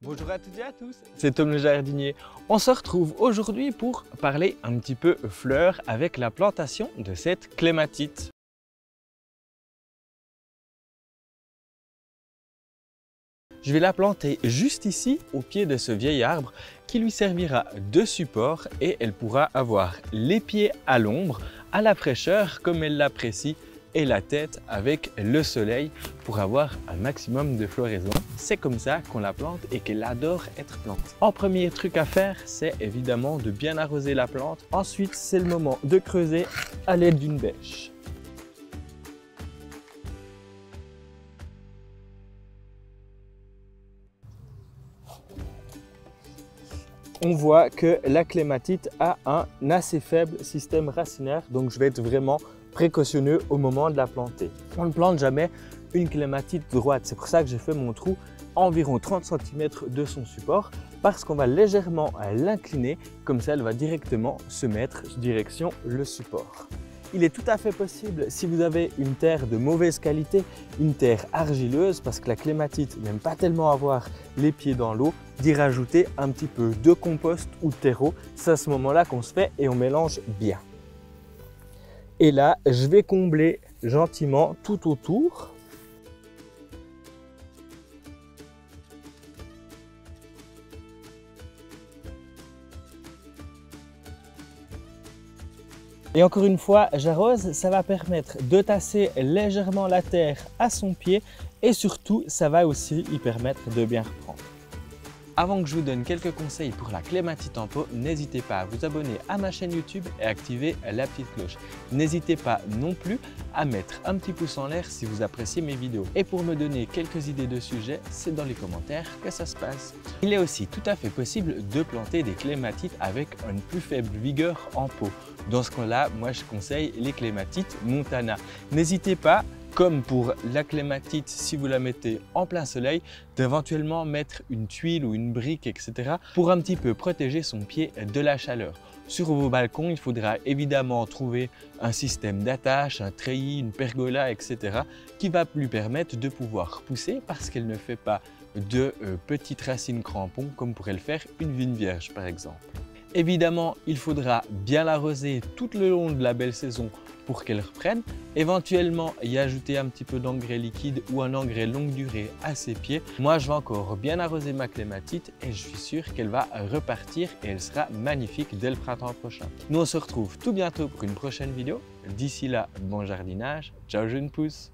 Bonjour à toutes et à tous, c'est Tom le jardinier. On se retrouve aujourd'hui pour parler un petit peu fleurs avec la plantation de cette clématite. Je vais la planter juste ici, au pied de ce vieil arbre, qui lui servira de support et elle pourra avoir les pieds à l'ombre, à la fraîcheur comme elle l'apprécie et la tête avec le soleil pour avoir un maximum de floraison. C'est comme ça qu'on la plante et qu'elle adore être plantée. En premier truc à faire, c'est évidemment de bien arroser la plante. Ensuite, c'est le moment de creuser à l'aide d'une bêche. On voit que la clématite a un assez faible système racinaire, donc je vais être vraiment précautionneux au moment de la planter. On ne plante jamais une clématite droite, c'est pour ça que j'ai fait mon trou environ 30 cm de son support, parce qu'on va légèrement l'incliner, comme ça elle va directement se mettre direction le support. Il est tout à fait possible, si vous avez une terre de mauvaise qualité, une terre argileuse, parce que la clématite n'aime pas tellement avoir les pieds dans l'eau, d'y rajouter un petit peu de compost ou de terreau. C'est à ce moment-là qu'on se fait et on mélange bien. Et là, je vais combler gentiment tout autour. Et encore une fois, j'arrose, ça va permettre de tasser légèrement la terre à son pied et surtout, ça va aussi y permettre de bien reprendre. Avant que je vous donne quelques conseils pour la clématite en pot, n'hésitez pas à vous abonner à ma chaîne YouTube et activer la petite cloche. N'hésitez pas non plus à mettre un petit pouce en l'air si vous appréciez mes vidéos. Et pour me donner quelques idées de sujets, c'est dans les commentaires que ça se passe. Il est aussi tout à fait possible de planter des clématites avec une plus faible vigueur en pot. Dans ce cas-là, moi je conseille les clématites Montana. N'hésitez pas, comme pour la clématite, si vous la mettez en plein soleil, d'éventuellement mettre une tuile ou une brique, etc. pour un petit peu protéger son pied de la chaleur. Sur vos balcons, il faudra évidemment trouver un système d'attache, un treillis, une pergola, etc. qui va lui permettre de pouvoir pousser parce qu'elle ne fait pas de petites racines crampons comme pourrait le faire une vigne vierge par exemple. Évidemment, il faudra bien l'arroser tout le long de la belle saison pour qu'elle reprenne, éventuellement y ajouter un petit peu d'engrais liquide ou un engrais longue durée à ses pieds. Moi, je vais encore bien arroser ma clématite et je suis sûr qu'elle va repartir et elle sera magnifique dès le printemps prochain. Nous, on se retrouve tout bientôt pour une prochaine vidéo. D'ici là, bon jardinage, ciao jeunes pousses!